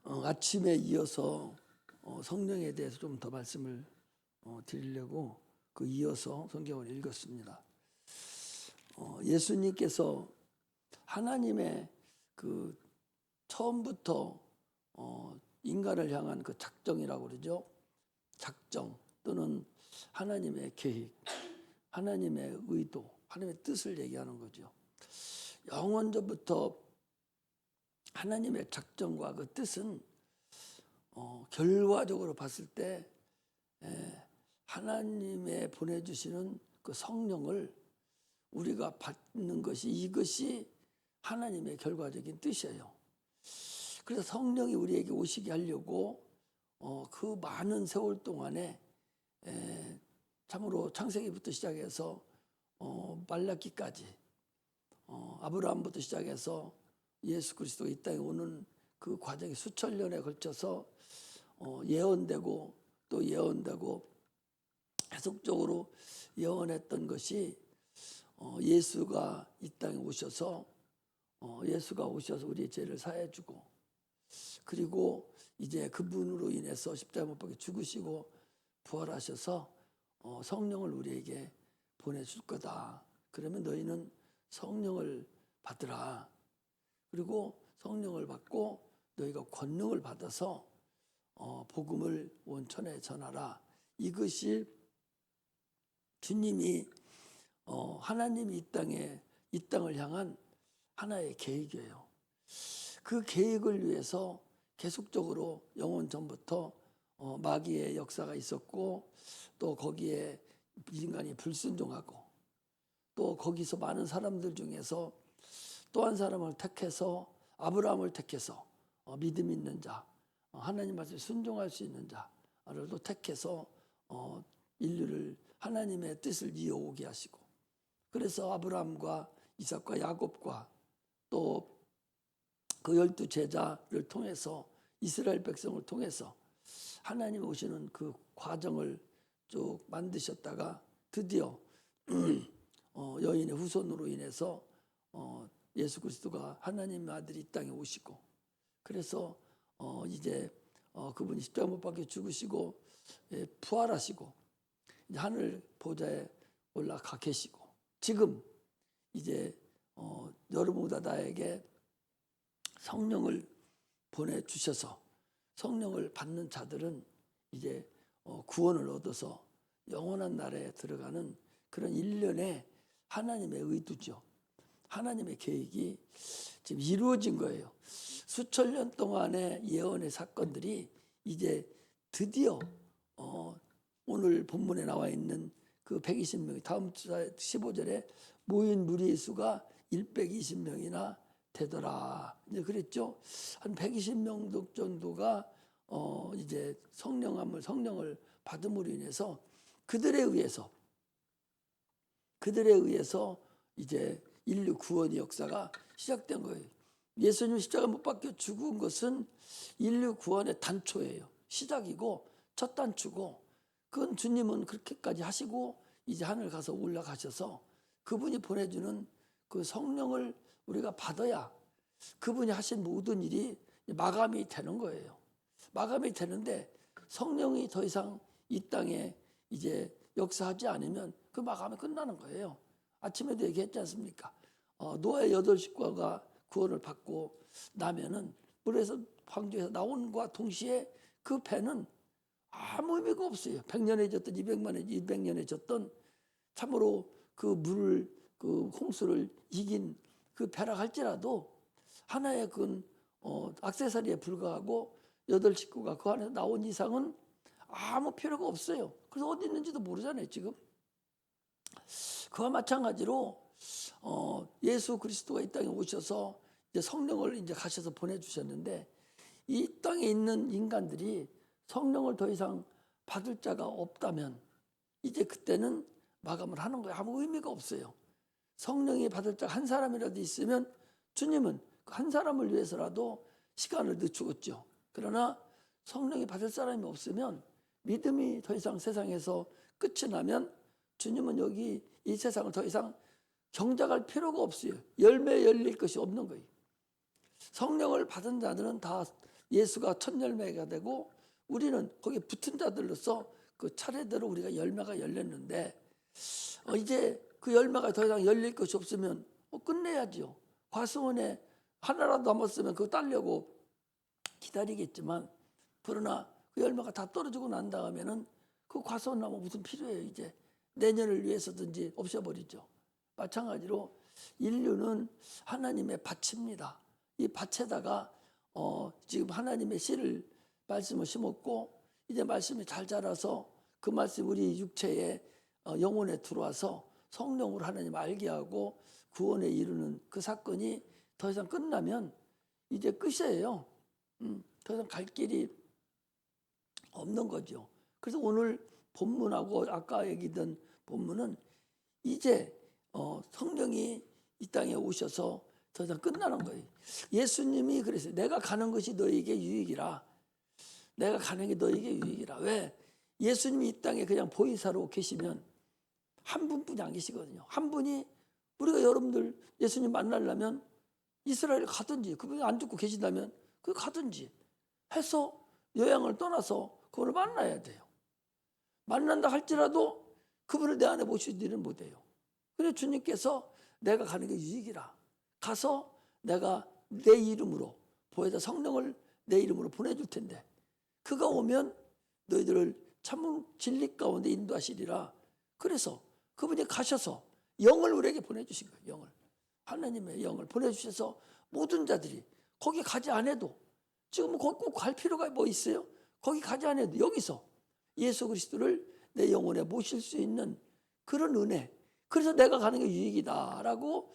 아침에 이어서 성령에 대해서 좀 더 말씀을 드리려고 이어서 성경을 읽었습니다. 예수님께서 하나님의 처음부터 인간을 향한 작정이라고 그러죠. 작정 또는 하나님의 계획, 하나님의 의도, 하나님의 뜻을 얘기하는 거죠. 영원전부터 하나님의 작정과 그 뜻은 결과적으로 봤을 때 하나님의 보내주시는 그 성령을 우리가 받는 것이, 이것이 하나님의 결과적인 뜻이에요. 그래서 성령이 우리에게 오시게 하려고 그 많은 세월 동안에 참으로 창세기부터 시작해서 말라기까지, 아브라함부터 시작해서 예수 그리스도가 이 땅에 오는 그 과정이 수천 년에 걸쳐서 예언되고 또 예언되고 계속적으로 예언했던 것이 예수가 이 땅에 오셔서 우리의 죄를 사해주고, 그리고 이제 그분으로 인해서 십자가 못 박혀 죽으시고 부활하셔서 성령을 우리에게 보내줄 거다. 그러면 너희는 성령을 받으라. 그리고 성령을 받고 너희가 권능을 받아서 복음을 온천에 전하라. 이것이 주님이 하나님이 이 땅을 향한 하나의 계획이에요. 그 계획을 위해서 계속적으로 영원 전부터 마귀의 역사가 있었고, 또 거기에 인간이 불순종하고, 또 거기서 많은 사람들 중에서 또 한 사람을 택해서, 아브라함을 택해서 믿음 있는 자, 하나님 말씀에 순종할 수 있는 자를 또 택해서 인류를 하나님의 뜻을 이어오게 하시고, 그래서 아브라함과 이삭과 야곱과 또 그 12 제자를 통해서, 이스라엘 백성을 통해서 하나님 오시는 그 과정을 쭉 만드셨다가 드디어 여인의 후손으로 인해서 예수 그리스도가 하나님의 아들이 이 땅에 오시고, 그래서 이제 그분이 십자가 못 박혀 죽으시고 부활하시고 이제 하늘 보좌에 올라가 계시고, 지금 이제 여러분보다 나에게 성령을 보내주셔서 성령을 받는 자들은 이제 구원을 얻어서 영원한 나라에 들어가는 그런 일련의 하나님의 의도죠. 하나님의 계획이 지금 이루어진 거예요. 수천 년 동안의 예언의 사건들이 이제 드디어 오늘 본문에 나와 있는 그 120명이 다음 주 15절에 모인 무리의 수가 120명이나 되더라. 이제 그랬죠. 한 120명 정도가 이제 성령을 받음으로 인해서 그들에 의해서 이제 인류 구원의 역사가 시작된 거예요. 예수님 십자가 못 박혀 죽은 것은 인류 구원의 단초예요. 시작이고 첫 단추고, 그건 주님은 그렇게까지 하시고 이제 하늘 가서 올라가셔서 그분이 보내주는 그 성령을 우리가 받아야 그분이 하신 모든 일이 마감이 되는 거예요. 마감이 되는데 성령이 더 이상 이 땅에 이제 역사하지 않으면 그 마감이 끝나는 거예요. 아침에도 얘기했지 않습니까? 노아의 8식구가 구원을 받고 나면은 물에서 방주에서 나온과 동시에 그 배는 아무 의미가 없어요. 100년에 졌던 200년에 졌던 참으로 그 물을, 그 홍수를 이긴 그 배라 할지라도 하나의 그 액세서리에 불과하고 8식구가 그 안에서 나온 이상은 아무 필요가 없어요. 그래서 어디 있는지도 모르잖아요, 지금. 그와 마찬가지로 예수 그리스도가 이 땅에 오셔서 이제 성령을 이제 가셔서 보내주셨는데, 이 땅에 있는 인간들이 성령을 더 이상 받을 자가 없다면 이제 그때는 마감을 하는 거예요. 아무 의미가 없어요. 성령이 받을 자가 한 사람이라도 있으면 주님은 그 한 사람을 위해서라도 시간을 늦추었죠. 그러나 성령이 받을 사람이 없으면, 믿음이 더 이상 세상에서 끝이 나면 주님은 여기 이 세상을 더 이상 경작할 필요가 없어요. 열매 열릴 것이 없는 거예요. 성령을 받은 자들은 다 예수가 첫 열매가 되고 우리는 거기에 붙은 자들로서 그 차례대로 우리가 열매가 열렸는데 이제 그 열매가 더 이상 열릴 것이 없으면 끝내야지요. 과수원에 하나라도 남았으면 그거 따려고 기다리겠지만 그러나 그 열매가 다 떨어지고 난 다음에는 그 과수원 나무 무슨 필요해요. 이제 내년을 위해서든지 없애버리죠. 마찬가지로 인류는 하나님의 밭입니다. 이 밭에다가 지금 하나님의 씨를 말씀을 심었고 이제 말씀이 잘 자라서 그 말씀 우리 육체에 영혼에 들어와서 성령으로 하나님 알게 하고 구원에 이르는 그 사건이 더 이상 끝나면 이제 끝이에요. 더 이상 갈 길이 없는 거죠. 그래서 오늘 본문하고 아까 얘기던 본문은 이제 성령이 이 땅에 오셔서 더 이상 끝나는 거예요. 예수님이 그랬어요. 내가 가는 것이 너에게 유익이라. 내가 가는 게 너에게 유익이라. 왜? 예수님이 이 땅에 그냥 보이사로 계시면 한 분뿐이 안 계시거든요. 한 분이 우리가 여러분들 예수님 만나려면 이스라엘 가든지 그분이 안 죽고 계신다면 그 가든지 해서 여행을 떠나서 그분을 만나야 돼요. 만난다 할지라도 그분을 내 안에 모시지는 못해요. 그래서 주님께서 내가 가는 게 유익이라. 가서 내가 내 이름으로 보혜사 성령을 내 이름으로 보내줄 텐데 그가 오면 너희들을 참 진리 가운데 인도하시리라. 그래서 그분이 가셔서 영을 우리에게 보내주신 거예요. 영을. 하나님의 영을 보내주셔서 모든 자들이 거기 가지 않아도 지금 거기 꼭 갈 필요가 뭐 있어요? 거기 가지 않아도 여기서 예수 그리스도를 내 영혼에 모실 수 있는 그런 은혜. 그래서 내가 가는 게 유익이다라고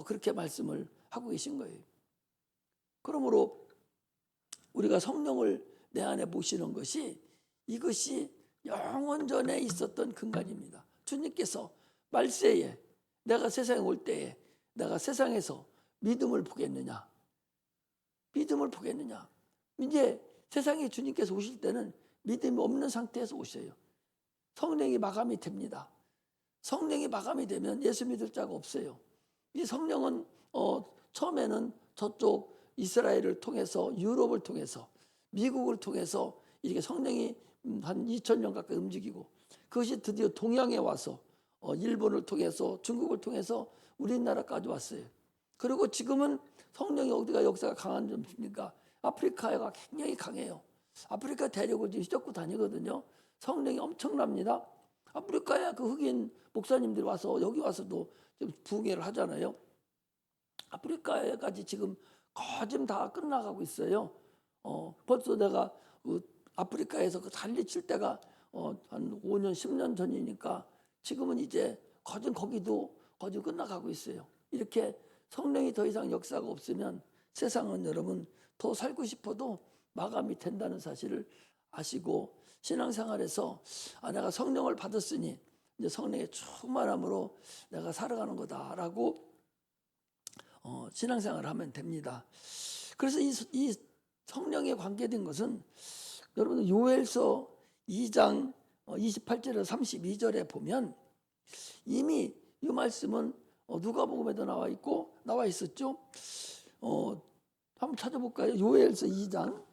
그렇게 말씀을 하고 계신 거예요. 그러므로 우리가 성령을 내 안에 모시는 것이 이것이 영원 전에 있었던 근간입니다. 주님께서 말세에 내가 세상에 올 때에 내가 세상에서 믿음을 보겠느냐? 믿음을 보겠느냐? 이제 세상에 주님께서 오실 때는 믿음이 없는 상태에서 오셔요. 성령이 마감이 됩니다. 성령이 마감이 되면 예수 믿을 자가 없어요. 이 성령은 처음에는 저쪽 이스라엘을 통해서 유럽을 통해서 미국을 통해서 이렇게 성령이 한 2000년 가까이 움직이고 그것이 드디어 동양에 와서 일본을 통해서 중국을 통해서 우리나라까지 왔어요. 그리고 지금은 성령이 어디가 역사가 강한 점입니까? 아프리카가 굉장히 강해요. 아프리카 대륙을 지금 휘젓고 다니거든요. 성령이 엄청납니다. 아프리카에 그 흑인 목사님들이 와서 여기 와서도 좀 부흥회를 하잖아요. 아프리카까지 지금 거진 다 끝나가고 있어요. 벌써 내가 아프리카에서 그 달리 칠 때가 한 5년, 10년 전이니까 지금은 이제 거진 거기도 거진 끝나가고 있어요. 이렇게 성령이 더 이상 역사가 없으면 세상은 여러분 더 살고 싶어도 마감이 된다는 사실을 아시고 신앙생활에서 내가 성령을 받았으니 이제 성령의 충만함으로 내가 살아가는 거다라고 신앙생활을 하면 됩니다. 그래서 이 성령에 관계된 것은 여러분 요엘서 2장 28절에서 32절에 보면 이미 이 말씀은 누가복음에도 나와 있고 나와 있었죠. 한번 찾아볼까요? 요엘서 2장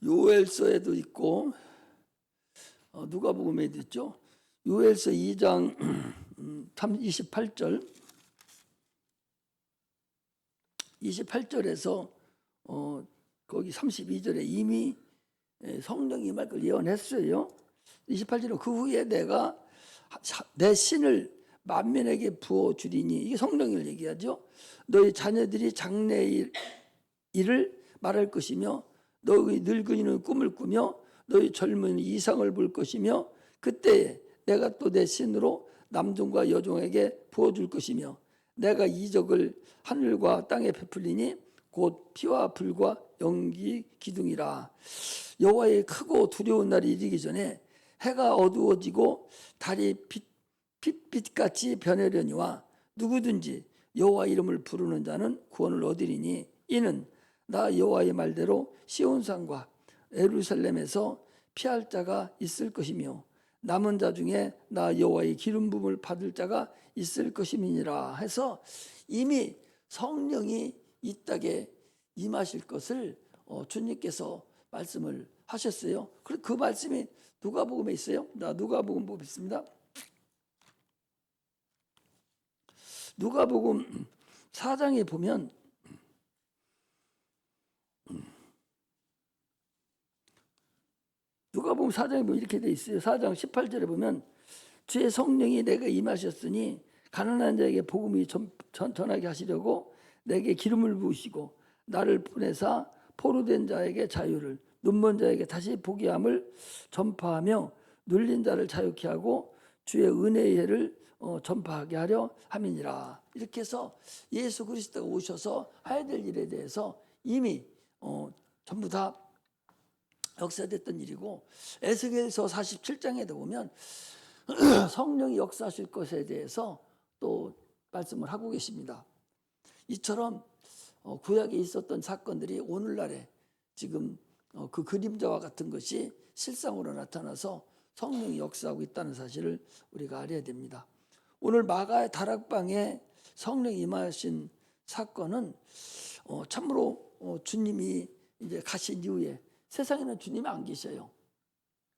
요엘서에도 있고 누가복음에도 있죠. 요엘서 2장 28절 28절에서 거기 32절에 이미 성령이 임할 걸 예언했어요. 28절은 그 후에 내가 내 신을 만민에게 부어주리니 이게 성령을 얘기하죠. 너희 자녀들이 장래의 일을 말할 것이며 너희 늙은이는 꿈을 꾸며 너희 젊은 이상을 볼 것이며 그때에 내가 또 내 신으로 남종과 여종에게 부어줄 것이며 내가 이적을 하늘과 땅에 베풀리니 곧 피와 불과 연기 기둥이라. 여호와의 크고 두려운 날이 이르기 전에 해가 어두워지고 달이 빛같이 변하려니와 누구든지 여호와 이름을 부르는 자는 구원을 얻으리니 이는 나 여호와의 말대로 시온산과 예루살렘에서 피할 자가 있을 것이며 남은 자 중에 나 여호와의 기름 부음을 받을 자가 있을 것임이니라 해서 이미 성령이 이 땅에 임하실 것을 주님께서 말씀을 하셨어요. 그 말씀이 누가복음에 있어요. 나 누가복음 보겠습니다. 누가복음 4장에 보면 누가복음 4장에 보면 이렇게 돼 있어요. 4장 18절에 보면 주의 성령이 내게 임하셨으니 가난한 자에게 복음이 전하게 하시려고 내게 기름을 부으시고 나를 보내사 포로된 자에게 자유를 눈먼 자에게 다시 보게 함을 전파하며 눌린 자를 자유케 하고 주의 은혜의 해를 전파하게 하려 함이니라. 이렇게 해서 예수 그리스도가 오셔서 해야 될 일에 대해서 이미 전부 다 역사됐던 일이고 에스겔서 47장에도 보면 성령이 역사하실 것에 대해서 또 말씀을 하고 계십니다. 이처럼 구약에 있었던 사건들이 오늘날에 지금 그 그림자와 같은 것이 실상으로 나타나서 성령이 역사하고 있다는 사실을 우리가 알아야 됩니다. 오늘 마가의 다락방에 성령이 임하신 사건은 참으로 주님이 이제 가신 이후에 세상에는 주님이 안 계셔요.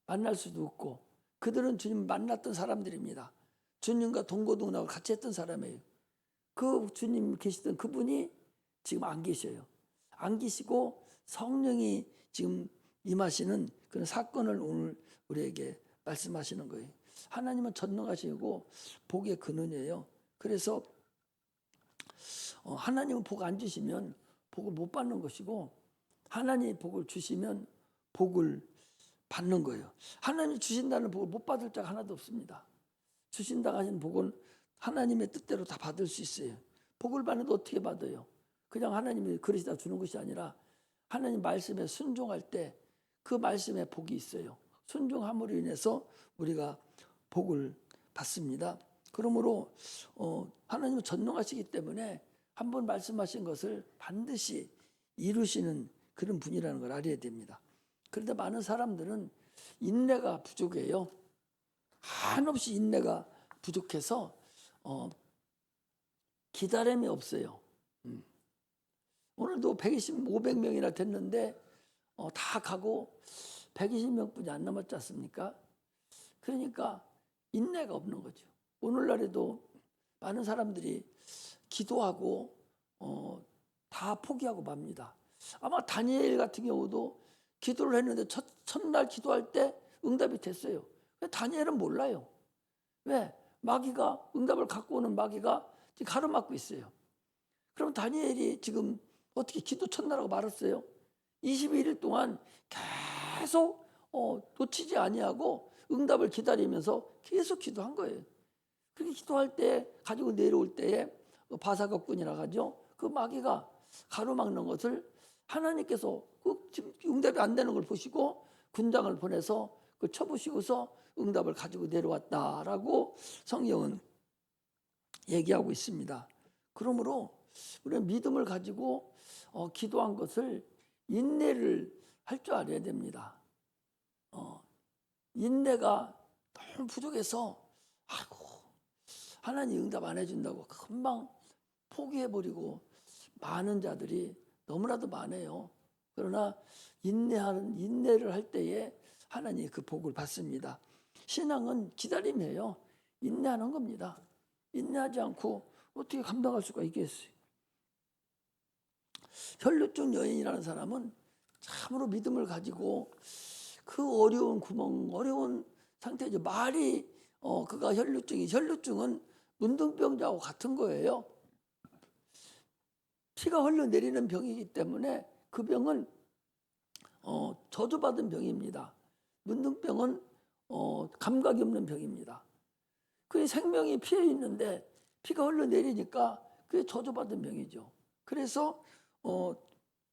만날 수도 없고 그들은 주님 만났던 사람들입니다. 주님과 동고동락을 같이 했던 사람이에요. 그 주님 계시던 그분이 지금 안 계셔요. 안 계시고 성령이 지금 임하시는 그런 사건을 오늘 우리에게 말씀하시는 거예요. 하나님은 전능하시고 복의 근원이에요. 그래서 하나님은 복 안 주시면 복을 못 받는 것이고 하나님이 복을 주시면 복을 받는 거예요. 하나님이 주신다는 복을 못 받을 자가 하나도 없습니다. 주신다고 하신 복은 하나님의 뜻대로 다 받을 수 있어요. 복을 받는데 어떻게 받아요? 그냥 하나님이 그릇이다 주는 것이 아니라 하나님 말씀에 순종할 때 그 말씀에 복이 있어요. 순종함으로 인해서 우리가 복을 받습니다. 그러므로 하나님은 전능하시기 때문에 한번 말씀하신 것을 반드시 이루시는 그런 분이라는 걸 알아야 됩니다. 그런데 많은 사람들은 인내가 부족해요. 한없이 인내가 부족해서 기다림이 없어요. 오늘도 500명이나 됐는데 다 가고 120명뿐이 안 남았지 않습니까? 그러니까 인내가 없는 거죠. 오늘날에도 많은 사람들이 기도하고 다 포기하고 맙니다. 아마 다니엘 같은 경우도 기도를 했는데 첫날 기도할 때 응답이 됐어요. 다니엘은 몰라요. 왜? 마귀가 응답을 갖고 오는 마귀가 지금 가로막고 있어요. 그럼 다니엘이 지금 어떻게 기도 첫날하고 말았어요? 21일 동안 계속 놓치지 아니하고 응답을 기다리면서 계속 기도한 거예요. 그렇게 기도할 때 가지고 내려올 때에 바사각군이라고 하죠. 그 마귀가 가로막는 것을 하나님께서 지금 응답이 안 되는 걸 보시고 군장을 보내서 그 쳐부시고서 응답을 가지고 내려왔다라고 성경은 얘기하고 있습니다. 그러므로 우리는 믿음을 가지고 기도한 것을 인내를 할 줄 알아야 됩니다. 인내가 너무 부족해서 아이고 하나님 응답 안 해준다고 금방 포기해버리고 많은 자들이 너무나도 많아요. 그러나 인내를 할 때에 하나님이 그 복을 받습니다. 신앙은 기다림이에요. 인내하는 겁니다. 인내하지 않고 어떻게 감당할 수가 있겠어요? 혈루증 여인이라는 사람은 참으로 믿음을 가지고 그 어려운 구멍, 어려운 상태죠. 말이 그가 혈루증은 문둥병자하고 같은 거예요. 피가 흘러내리는 병이기 때문에 그 병은 저주받은 병입니다. 문둥병은 감각이 없는 병입니다. 그 생명이 피에 있는데 피가 흘러내리니까 그게 저주받은 병이죠. 그래서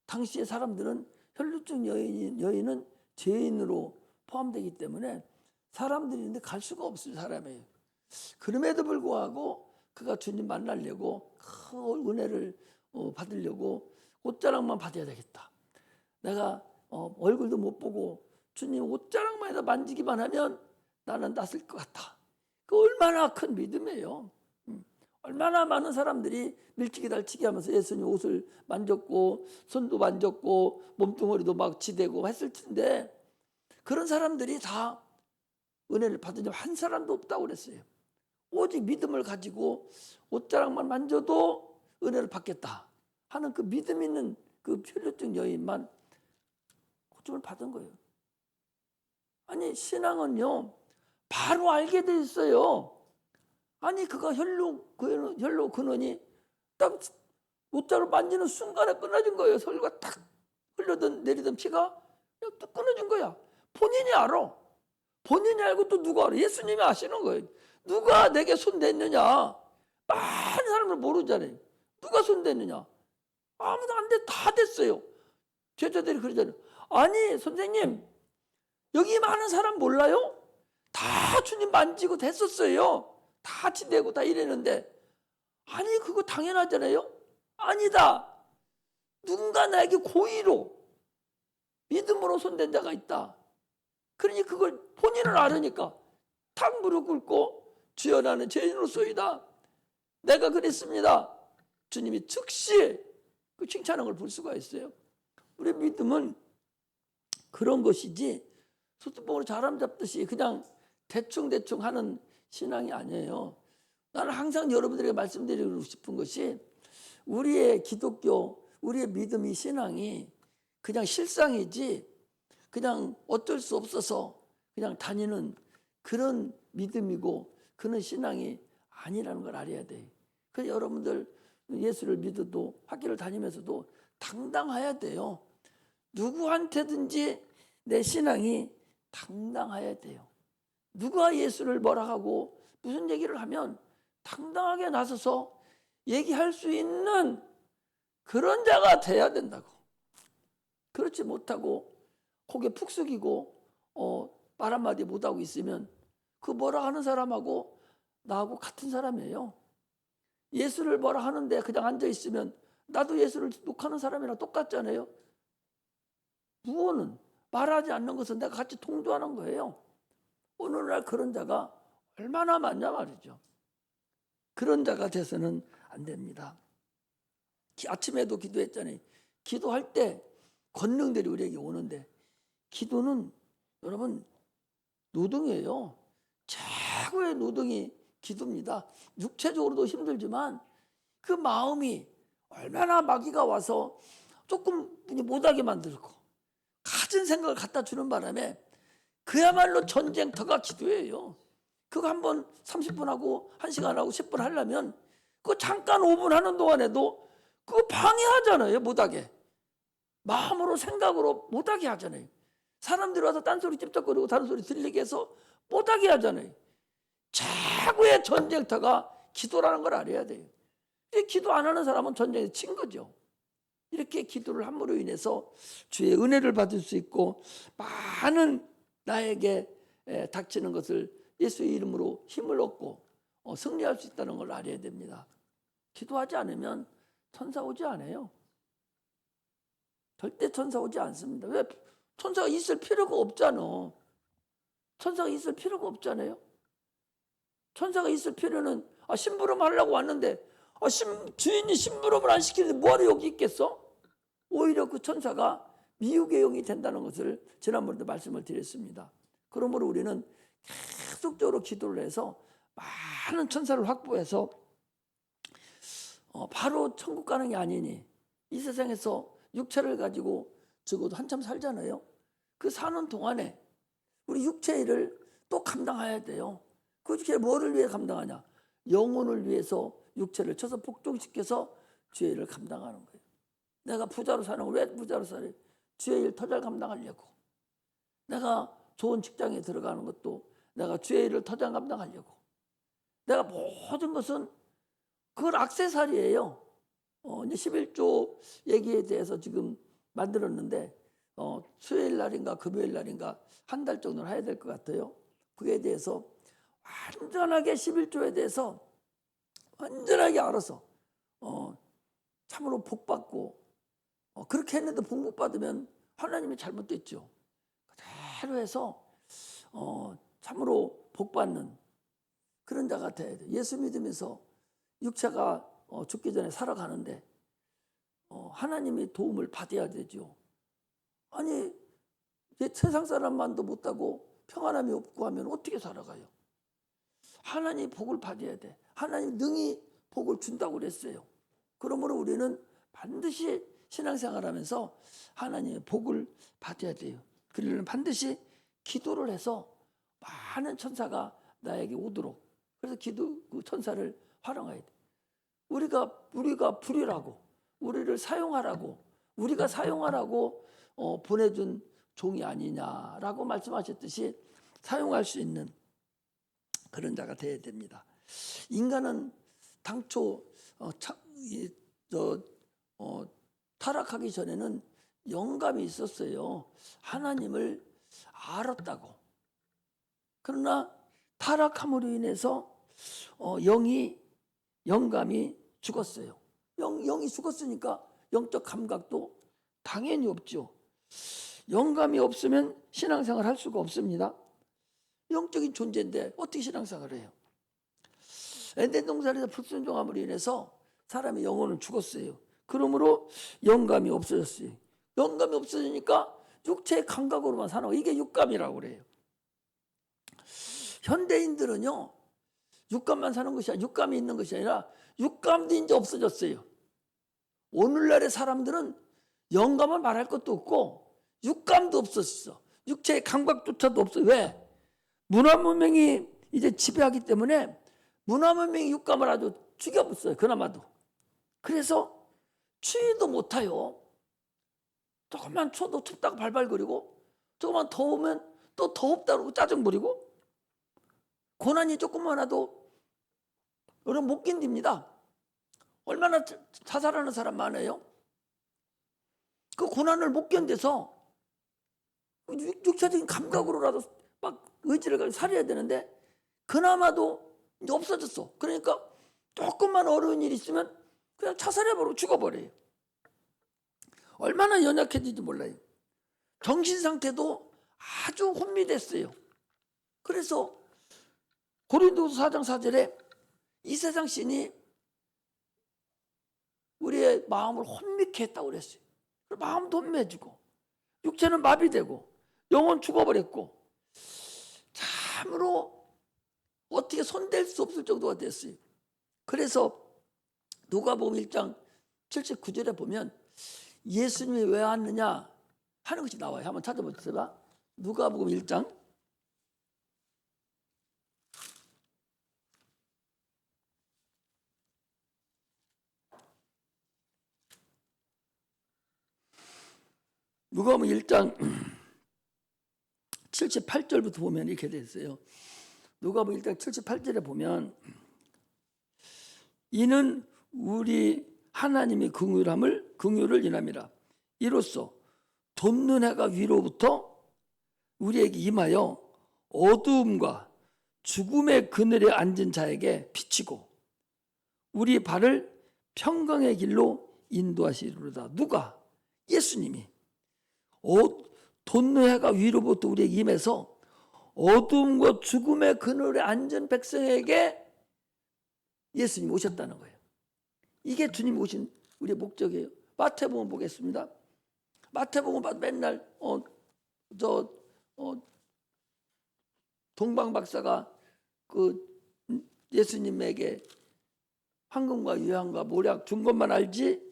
당시의 사람들은 혈루증 여인은 죄인으로 포함되기 때문에 사람들이 있는데 갈 수가 없을 사람이에요. 그럼에도 불구하고 그가 주님 만나려고 그 은혜를 받으려고 옷자락만 받아야 되겠다. 내가 얼굴도 못 보고 주님 옷자락만 해서 만지기만 하면 나는 낫을 것 같아. 그 얼마나 큰 믿음이에요. 얼마나 많은 사람들이 밀치기 달치기 하면서 예수님 옷을 만졌고 손도 만졌고 몸뚱어리도 막 지대고 했을 텐데 그런 사람들이 다 은혜를 받은 적 한 사람도 없다고 그랬어요. 오직 믿음을 가지고 옷자락만 만져도 은혜를 받겠다 하는 그 믿음 있는 그 혈류증 여인만 고침을 받은 거예요. 아니 신앙은요 바로 알게 돼 있어요. 아니 그가 혈로 근원이 딱 옷자락을 만지는 순간에 끊어진 거예요. 혈류가 딱 흘러던 내리던 피가 그냥 뚝 끊어진 거야. 본인이 알아. 본인이 알고 또 누가 알아? 예수님이 아시는 거예요. 누가 내게 손 댔느냐? 많은 사람들 모르잖아요. 누가 손 댔느냐? 아무도 안 돼. 다 됐어요. 제자들이 그러잖아요. 아니 선생님 여기 많은 사람 몰라요? 다 주님 만지고 됐었어요. 다 지대고 다 이랬는데 아니 그거 당연하잖아요. 아니다. 누군가 나에게 고의로 믿음으로 손댄 자가 있다. 그러니 그걸 본인은 알으니까 탁 무릎 꿇고 주여 나는 죄인으로소이다. 내가 그랬습니다. 주님이 즉시 그 칭찬한 걸 볼 수가 있어요. 우리 믿음은 그런 것이지 소뚜껑으로 사람 잡듯이 그냥 대충 하는 신앙이 아니에요. 나는 항상 여러분들에게 말씀드리고 싶은 것이 우리의 기독교, 우리의 믿음이 신앙이 그냥 실상이지 그냥 어쩔 수 없어서 그냥 다니는 그런 믿음이고 그런 신앙이 아니라는 걸 알아야 돼. 그래서 여러분들 예수를 믿어도 학교를 다니면서도 당당해야 돼요. 누구한테든지 내 신앙이 당당해야 돼요. 누가 예수를 뭐라 하고 무슨 얘기를 하면 당당하게 나서서 얘기할 수 있는 그런 자가 돼야 된다고. 그렇지 못하고 고개 푹 숙이고 말 한마디 못하고 있으면 그 뭐라 하는 사람하고 나하고 같은 사람이에요. 예수를 뭐라 하는데 그냥 앉아있으면 나도 예수를 욕하는 사람이랑 똑같잖아요. 무엇은 말하지 않는 것은 내가 같이 동조하는 거예요. 오늘날 그런 자가 얼마나 많냐 말이죠. 그런 자가 돼서는 안 됩니다. 아침에도 기도했잖아요. 기도할 때 권능들이 우리에게 오는데 기도는 여러분 노동이에요. 최고의 노동이 기도입니다. 육체적으로도 힘들지만 그 마음이 얼마나 마귀가 와서 조금 못하게 만들고 가진 생각을 갖다 주는 바람에 그야말로 전쟁터가 기도예요. 그거 한번 30분 하고 1시간 하고 10분 하려면 그거 잠깐 5분 하는 동안에도 그거 방해하잖아요. 못하게. 마음으로 생각으로 못하게 하잖아요. 사람들이 와서 딴소리 찝쩍거리고 다른 소리 들리게 해서 못하게 하잖아요. 최고의 전쟁터가 기도라는 걸 알아야 돼요. 기도 안 하는 사람은 전쟁에 친 거죠. 이렇게 기도를 함으로 인해서 주의 은혜를 받을 수 있고 많은 나에게 닥치는 것을 예수의 이름으로 힘을 얻고 승리할 수 있다는 걸 알아야 됩니다. 기도하지 않으면 천사 오지 않아요. 절대 천사 오지 않습니다. 왜? 천사가 있을 필요가 없잖아. 천사가 있을 필요가 없잖아요. 천사가 있을 필요는 심부름 하려고 왔는데 주인이 심부름을 안 시키는데 뭐하러 여기 있겠어? 오히려 그 천사가 미혹의 영이 된다는 것을 지난번에도 말씀을 드렸습니다. 그러므로 우리는 계속적으로 기도를 해서 많은 천사를 확보해서 바로 천국 가는 게 아니니 이 세상에서 육체를 가지고 적어도 한참 살잖아요. 그 사는 동안에 우리 육체 일을 또 감당해야 돼요. 그 육체를 뭐를 위해 감당하냐? 영혼을 위해서 육체를 쳐서 복종시켜서 주의 일을 감당하는 거예요. 내가 부자로 사는 거 왜 부자로 살아요? 주의 일 더 잘 감당하려고. 내가 좋은 직장에 들어가는 것도 내가 주의 일을 더 잘 감당하려고. 내가 모든 것은 그걸 액세서리예요. 이제 11조 얘기에 대해서 지금 만들었는데 수요일 날인가 금요일 날인가 한 달 정도는 해야 될 것 같아요. 그에 대해서 완전하게 11조에 대해서 완전하게 알아서 참으로 복받고 그렇게 했는데 복 못 받으면 하나님이 잘못됐죠. 그대로 해서 참으로 복 받는 그런 자가 돼야 돼. 예수 믿으면서 육체가 죽기 전에 살아가는데 하나님의 도움을 받아야 되죠. 아니 세상 사람만도 못하고 평안함이 없고 하면 어떻게 살아가요? 하나님 복을 받아야 돼. 하나님 능히 복을 준다고 그랬어요. 그러므로 우리는 반드시 신앙생활하면서 하나님의 복을 받아야 돼요. 그러려면 반드시 기도를 해서 많은 천사가 나에게 오도록, 그래서 그 천사를 활용해야 돼. 우리가 부리라고, 우리를 사용하라고, 우리가 사용하라고 보내준 종이 아니냐라고 말씀하셨듯이 사용할 수 있는 그런 자가 되어야 됩니다. 인간은 당초 타락하기 전에는 영감이 있었어요. 하나님을 알았다고. 그러나 타락함으로 인해서 영감이 죽었어요. 영이 죽었으니까 영적 감각도 당연히 없죠. 영감이 없으면 신앙생활 할 수가 없습니다. 영적인 존재인데 어떻게 신앙생활을 해요? 에덴 동산에서 불순종함으로 인해서 사람의 영혼은 죽었어요. 그러므로 영감이 없어졌어요. 영감이 없어지니까 육체의 감각으로만 사는 거, 이게 육감이라고 그래요. 현대인들은요, 육감만 사는 것이 아니라, 육감이 있는 것이 아니라 육감도 이제 없어졌어요. 오늘날의 사람들은 영감을 말할 것도 없고 육감도 없었어. 육체의 감각조차도 없어요. 왜? 문화문명이 이제 지배하기 때문에 문화문명이 육감을 아주 죽여버렸어요. 그나마도. 그래서 추위도 못타요. 조금만 추워도 춥다고 발발거리고, 조금만 더우면 또 더웁다고 짜증 부리고, 고난이 조금만 와도 여러분 못 견딥니다. 얼마나 자살하는 사람 많아요? 그 고난을 못 견뎌서 육체적인 감각으로라도 막 의지를 가지고 살아야 되는데 그나마도 이제 없어졌어. 그러니까 조금만 어려운 일이 있으면 그냥 자살해버리고 죽어버려요. 얼마나 연약해진지 몰라요. 정신상태도 아주 혼미됐어요. 그래서 고린도서 4장 4절에 이 세상 신이 우리의 마음을 혼미케 했다고 그랬어요. 마음도 혼미해지고 육체는 마비되고 영혼 죽어버렸고 참으로 어떻게 손댈 수 없을 정도가 됐어요. 그래서 누가복음 1장 79절에 보면 예수님이 왜 왔느냐 하는 것이 나와요. 한번 찾아보세요. 누가복음 1장 78절부터 보면 이렇게 돼 있어요. 누가복음 1장 78절에 보면 이는 우리 하나님의 긍휼을 인함이라. 이로써 돋는 해가 위로부터 우리에게 임하여 어두움과 죽음의 그늘에 앉은 자에게 비치고 우리 발을 평강의 길로 인도하시리로다. 누가? 예수님이. 돋는 해가 위로부터 우리에게 임해서 어두움과 죽음의 그늘에 앉은 백성에게 예수님이 오셨다는 거예요. 이게 주님 오신 우리의 목적이에요. 마태복음 보겠습니다. 마태복음 봐도 맨날 동방 박사가 그 예수님에게 황금과 유향과 모략 준 것만 알지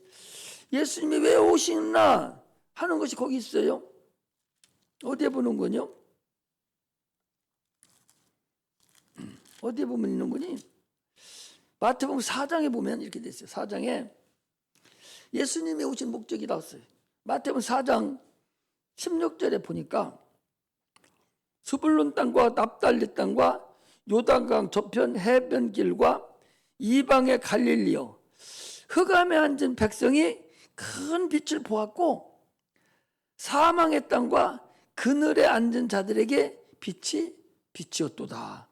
예수님이 왜 오시나 하는 것이 거기 있어요. 어디에 보는군요? 어디에 보면 있는 거니? 마태복음 4장에 보면 이렇게 돼 있어요. 4장에 예수님이 오신 목적이 나왔어요. 마태복음 4장 16절에 보니까 스불론 땅과 납달리 땅과 요단강 저편 해변길과 이방의 갈릴리요 흑암에 앉은 백성이 큰 빛을 보았고 사망의 땅과 그늘에 앉은 자들에게 빛이 빛이었도다.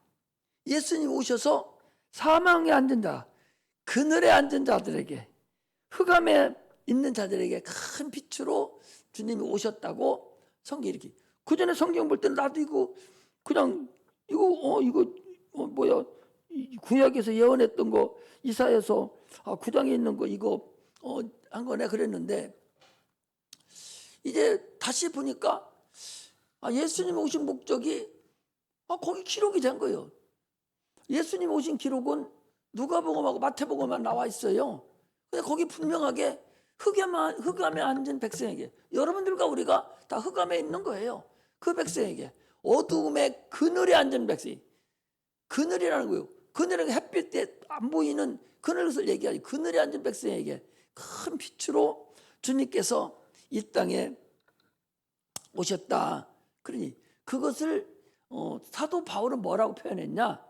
예수님 오셔서 사망에 앉은 자, 그늘에 앉은 자들에게, 흑암에 있는 자들에게 큰 빛으로 주님이 오셨다고 성경이 이렇게. 그 전에 성경 볼 때는 나도 이거 그냥 이거 뭐야, 구약에서 예언했던 거, 이사야서 9장에 있는 거 이거 한 거네 그랬는데, 이제 다시 보니까 예수님 오신 목적이 거기 기록이 된 거예요. 예수님 오신 기록은 누가복음하고 마태복음만 나와 있어요. 근데 거기 분명하게 흑암에 앉은 백성에게, 여러분들과 우리가 다 흑암에 있는 거예요. 그 백성에게, 어두움의 그늘에 앉은 백성, 그늘이라는 거예요. 그늘은 햇빛 때 안 보이는 그늘을 얘기하지. 그늘에 앉은 백성에게 큰 빛으로 주님께서 이 땅에 오셨다. 그러니 그것을 사도 바울은 뭐라고 표현했냐?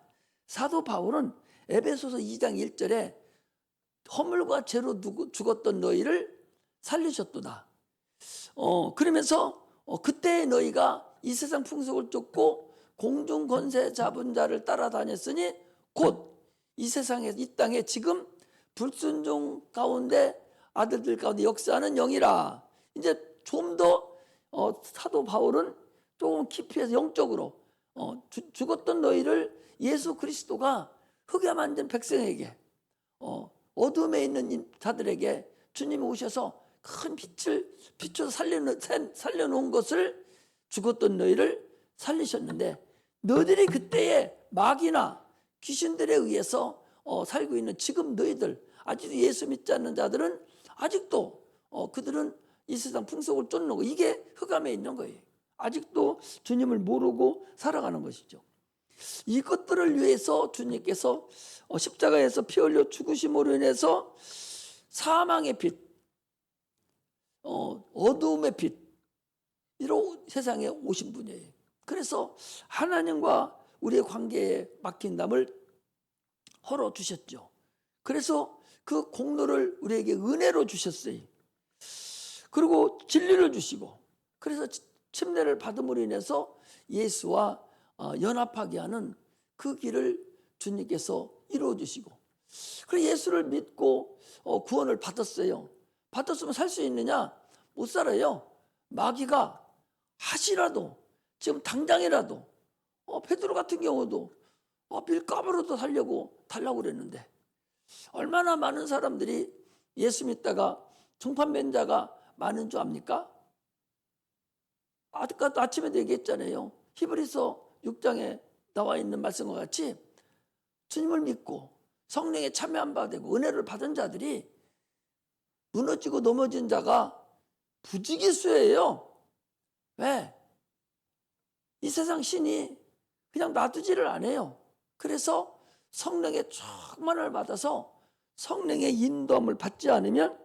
사도 바울은 에베소서 2장 1절에 허물과 죄로 죽었던 너희를 살리셨도다. 그러면서 그때 너희가 이 세상 풍속을 쫓고 공중 권세 잡은 자를 따라다녔으니 곧 이 세상에, 이 땅에 지금 불순종 가운데 아들들 가운데 역사하는 영이라. 이제 좀 더 사도 바울은 조금 깊이해서 영적으로 죽었던 너희를 예수 그리스도가 흑암 앉은 백성에게, 어둠에 있는 자들에게 주님이 오셔서 큰 빛으로 살려놓은 것을, 죽었던 너희를 살리셨는데, 너희들이 그때의 마귀나 귀신들에 의해서 살고 있는 지금 너희들, 아직도 예수 믿지 않는 자들은 아직도 그들은 이 세상 풍속을 쫓는 거, 이게 흑암에 있는 거예요. 아직도 주님을 모르고 살아가는 것이죠. 이것들을 위해서 주님께서 십자가에서 피 흘려 죽으심으로 인해서 사망의 빛, 어두움의 빛으로 세상에 오신 분이에요. 그래서 하나님과 우리의 관계에 막힌 담을 헐어 주셨죠. 그래서 그 공로를 우리에게 은혜로 주셨어요. 그리고 진리를 주시고, 그래서 침례를 받음으로 인해서 예수와 연합하게 하는 그 길을 주님께서 이루어 주시고, 그래서 예수를 믿고 구원을 받았어요. 받았으면 살 수 있느냐? 못 살아요. 마귀가 하시라도, 지금 당장이라도, 베드로 같은 경우도 밀가루로도 살려고 달라고 그랬는데, 얼마나 많은 사람들이 예수 믿다가 종판맨 자가 많은 줄 압니까? 아까 아침에도 얘기했잖아요. 히브리서 6장에 나와 있는 말씀과 같이 주님을 믿고 성령에 참여한 바 되고 은혜를 받은 자들이, 무너지고 넘어진 자가 부지기수예요. 왜? 이 세상 신이 그냥 놔두지를 않아요. 그래서 성령의 충만을 받아서 성령의 인도함을 받지 않으면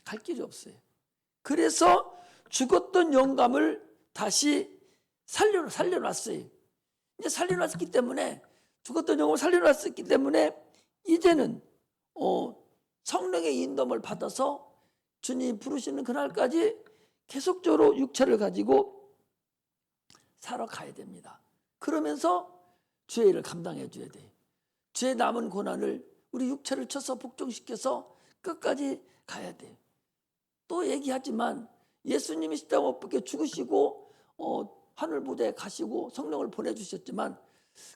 갈 길이 없어요. 그래서 죽었던 영감을 다시 살려놨어요. 이제 살려놨기 때문에, 죽었던 영감을 살려놨기 때문에 이제는 성령의 인도함을 받아서 주님 부르시는 그날까지 계속적으로 육체를 가지고 살아가야 됩니다. 그러면서 죄를 감당해 줘야 돼요. 죄 남은 고난을 우리 육체를 쳐서 복종시켜서 끝까지 가야 돼요. 또 얘기하지만 예수님이 십자가 못 박혀 죽으시고 하늘 무대에 가시고 성령을 보내주셨지만,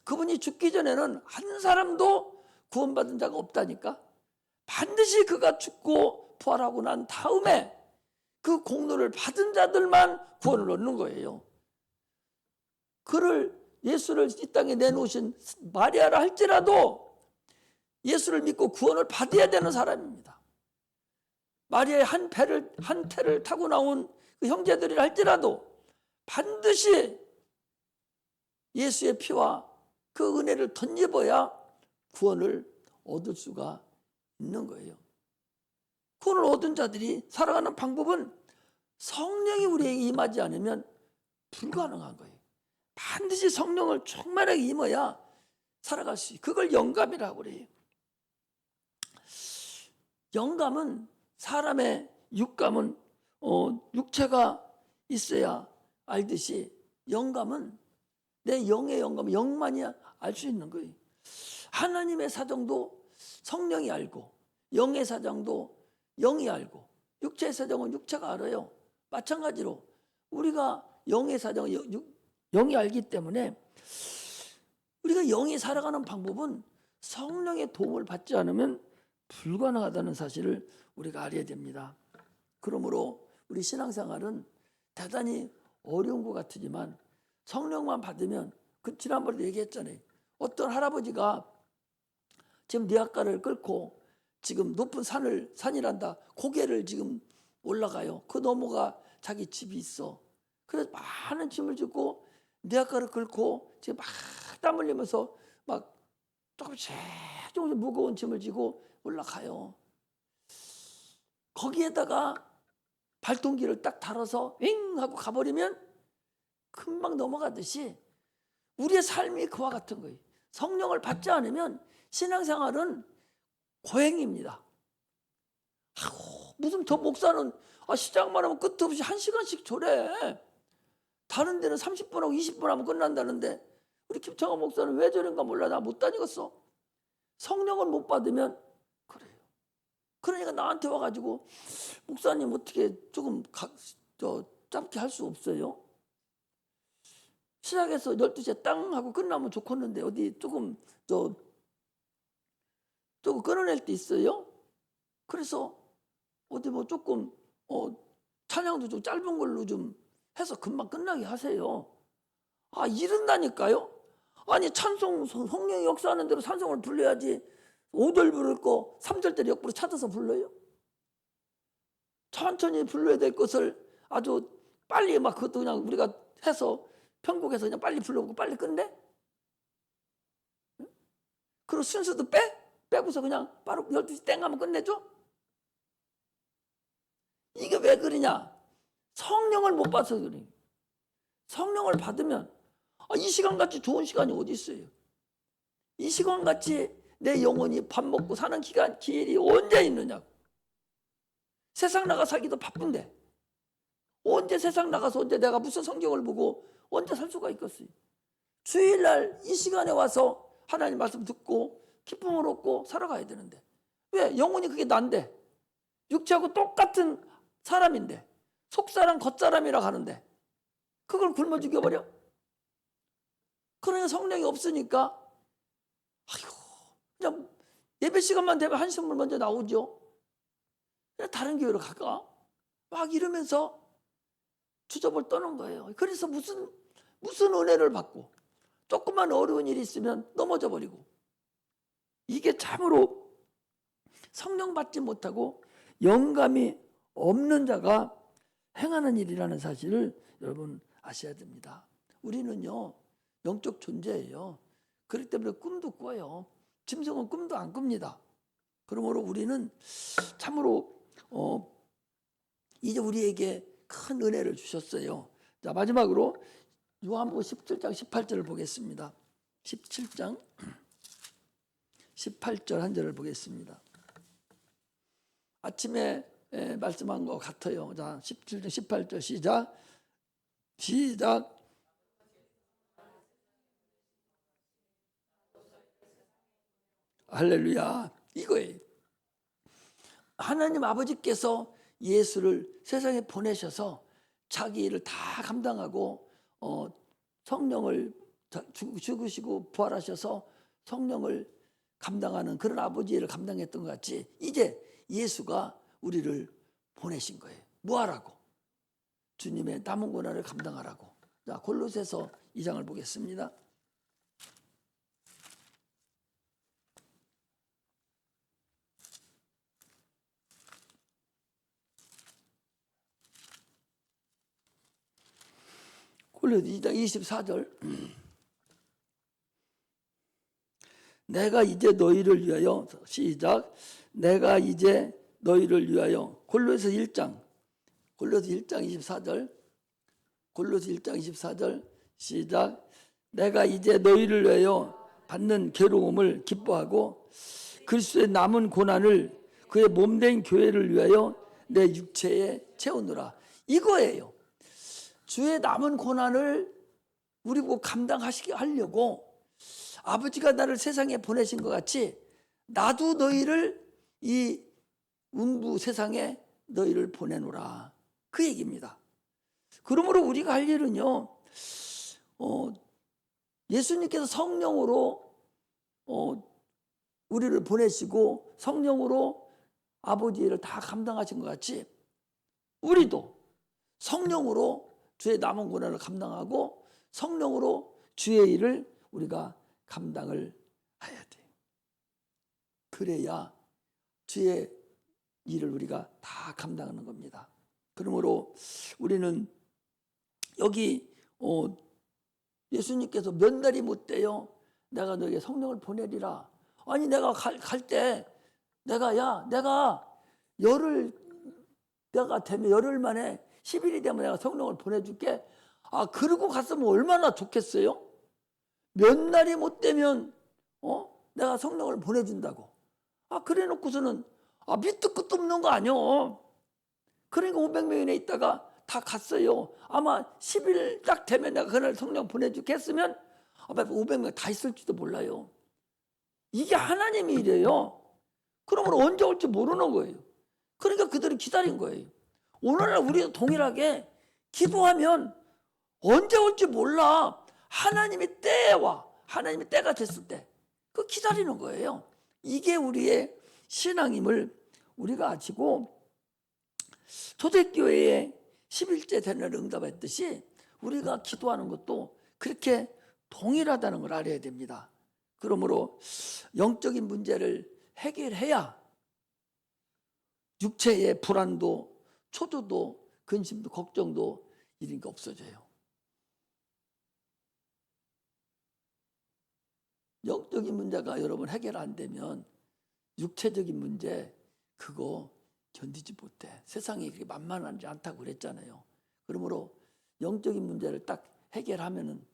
그분이 죽기 전에는 한 사람도 구원받은 자가 없다니까. 반드시 그가 죽고 부활하고 난 다음에 그 공로를 받은 자들만 구원을 얻는 거예요. 그를, 예수를 이 땅에 내놓으신 마리아라 할지라도 예수를 믿고 구원을 받아야 되는 사람입니다. 마리아의 한 태를 타고 나온 그 형제들이라 할지라도 반드시 예수의 피와 그 은혜를 덧입어야 구원을 얻을 수가 있는 거예요. 구원을 얻은 자들이 살아가는 방법은 성령이 우리에게 임하지 않으면 불가능한 거예요. 반드시 성령을 충만하게 임어야 살아갈 수 있어요. 그걸 영감이라고 그래요. 영감은, 사람의 육감은 육체가 있어야 알듯이, 영감은, 내 영의 영감은 영만이 알 수 있는 거예요. 하나님의 사정도 성령이 알고, 영의 사정도 영이 알고, 육체의 사정은 육체가 알아요. 마찬가지로 우리가 영의 사정은 영이 알기 때문에 우리가 영이 살아가는 방법은 성령의 도움을 받지 않으면 불가능하다는 사실을 우리가 알아야 됩니다. 그러므로 우리 신앙생활은 대단히 어려운 것 같지만 성령만 받으면, 지난번에도 얘기했잖아요. 어떤 할아버지가 지금 뇌학과를 끌고 지금 높은 산이란다, 고개를 지금 올라가요. 그 너머가 자기 집이 있어. 그래서 많은 짐을 짓고 뇌학과를 끌고 지금 막 땀 흘리면서 막 조금씩 무거운 짐을 지고 올라가요. 거기에다가 발동기를 딱 달아서 윙 하고 가버리면 금방 넘어가듯이 우리의 삶이 그와 같은 거예요. 성령을 받지 않으면 신앙생활은 고행입니다. 무슨 저 목사는 시작만 하면 끝 없이 1시간씩 조래. 다른 데는 30분하고 20분 하면 끝난다는데 우리 김창호 목사는 왜 저런가 몰라. 나 못 다니겠어. 성령을 못 받으면 그래요. 그러니까 나한테 와가지고 목사님 어떻게 조금 짧게 할 수 없어요? 시작해서 12시에 땅 하고 끝나면 좋겠는데 어디 조금 끊어낼 때 있어요? 그래서 어디 뭐 조금 찬양도 좀 짧은 걸로 좀 해서 금방 끝나게 하세요. 이런다니까요. 아니 찬송 성령이 역사하는 대로 찬송을 불러야지 5절 부를 거 3절 때 역부로 찾아서 불러요? 천천히 불러야 될 것을 아주 빨리 막 그것도 그냥 우리가 해서 편곡해서 그냥 빨리 불러보고 빨리 끝내? 그리고 순서도 빼고서 그냥 바로 12시 땡 하면 끝내줘? 이게 왜 그러냐? 성령을 못 받아서 그래. 성령을 받으면 이 시간같이 좋은 시간이 어디 있어요? 이 시간같이 내 영혼이 밥 먹고 사는 기일이 언제 있느냐고. 세상 나가 살기도 바쁜데 언제 세상 나가서 언제 내가 무슨 성경을 보고 언제 살 수가 있겠어요? 주일날 이 시간에 와서 하나님 말씀 듣고 기쁨을 얻고 살아가야 되는데 왜? 영혼이 그게 난데 육체하고 똑같은 사람인데 속사람 겉사람이라고 하는데 그걸 굶어 죽여버려? 그러니까 성령이 없으니까 그냥 예배 시간만 되면 한숨을 먼저 나오죠. 그냥 다른 교회로 갈까? 막 이러면서 주접을 떠는 거예요. 그래서 무슨 은혜를 받고 조금만 어려운 일이 있으면 넘어져 버리고 이게 참으로 성령 받지 못하고 영감이 없는 자가 행하는 일이라는 사실을 여러분 아셔야 됩니다. 우리는요 영적 존재예요. 그렇기 때문에 꿈도 꿔요. 짐승은 꿈도 안 꿉니다. 그러므로 우리는 참으로 이제 우리에게 큰 은혜를 주셨어요. 자, 마지막으로 요한복음 17장 18절을 보겠습니다. 17장 18절 한 절을 보겠습니다. 아침에 말씀한 것 같아요. 자, 17장 18절 시작. 할렐루야. 이거예요. 하나님 아버지께서 예수를 세상에 보내셔서 자기 일을 다 감당하고 성령을 죽으시고 부활하셔서 성령을 감당하는 그런 아버지 일을 감당했던 것 같이 이제 예수가 우리를 보내신 거예요. 뭐 하라고? 주님의 남은 고난을 감당하라고. 자, 골로새서 2장을 보겠습니다. 골로새 2장 24절. 내가 이제 너희를 위하여 시작. 내가 이제 너희를 위하여 골로새 1장 24절. 골로새 1장 24절 시작. 내가 이제 너희를 위하여 받는 괴로움을 기뻐하고 그리스도의 남은 고난을 그의 몸된 교회를 위하여 내 육체에 채우느라. 이거예요. 주의 남은 고난을 우리 보고 감당하시게 하려고 아버지가 나를 세상에 보내신 것 같이 나도 너희를 이 음부 세상에 너희를 보내노라, 그 얘기입니다. 그러므로 우리가 할 일은요, 예수님께서 성령으로 우리를 보내시고 성령으로 아버지의 일을 다 감당하신 것 같이 우리도 성령으로 주의 남은 고난을 감당하고 성령으로 주의 일을 우리가 감당을 해야 돼요. 그래야 주의 일을 우리가 다 감당하는 겁니다. 그러므로 우리는 여기 예수님께서 몇 날이 못 돼요, 내가 너에게 성령을 보내리라. 아니 내가 갈 때 내가 열흘 만에 10일이 되면 내가 성령을 보내줄게. 그러고 갔으면 얼마나 좋겠어요? 몇 날이 못 되면 내가 성령을 보내준다고. 그래 놓고서는 밑도 끝도 없는 거 아니요. 그러니까 500명이나 있다가 다 갔어요. 아마 10일 딱 되면 내가 그날 성령 보내주겠으면 500명 다 있을지도 몰라요. 이게 하나님의 일이에요. 그러면 언제 올지 모르는 거예요. 그러니까 그들이 기다린 거예요. 오늘날 우리도 동일하게 기도하면 언제 올지 몰라. 하나님의 때와 하나님의 때가 됐을 때 그 기다리는 거예요. 이게 우리의 신앙임을 우리가 아시고, 초대교회에 11째 되는 응답했듯이 우리가 기도하는 것도 그렇게 동일하다는 걸 알아야 됩니다. 그러므로 영적인 문제를 해결해야 육체의 불안도 초조도 근심도 걱정도 이런 게 없어져요. 영적인 문제가 여러분 해결 안 되면 육체적인 문제 그거 견디지 못해. 세상이 그렇게 만만하지 않다고 그랬잖아요. 그러므로 영적인 문제를 딱 해결하면은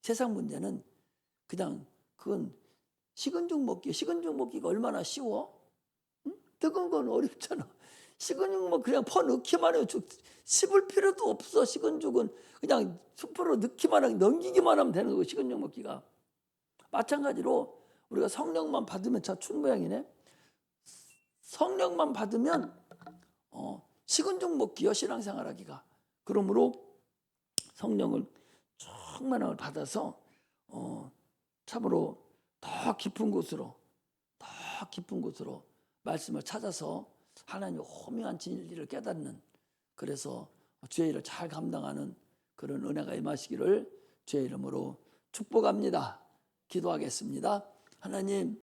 세상 문제는 그냥 그건 식은 죽 먹기가 얼마나 쉬워? 응? 뜨거운 건 어렵잖아. 식은 죽 뭐 그냥 퍼 넣기만 해요. 씹을 필요도 없어. 식은 죽은 그냥 숯불로 넣기만 하고 넘기기만 하면 되는 거고, 식은 죽 먹기가. 마찬가지로 우리가 성령만 받으면 참 춘모양이네. 성령만 받으면 식은 죽 먹기요, 신앙생활하기가. 그러므로 성령을 충만함을 받아서 참으로 더 깊은 곳으로 말씀을 찾아서 하나님의 호명한 진리를 깨닫는, 그래서 주의 일을 잘 감당하는 그런 은혜가 임하시기를 주의 이름으로 축복합니다. 기도하겠습니다. 하나님,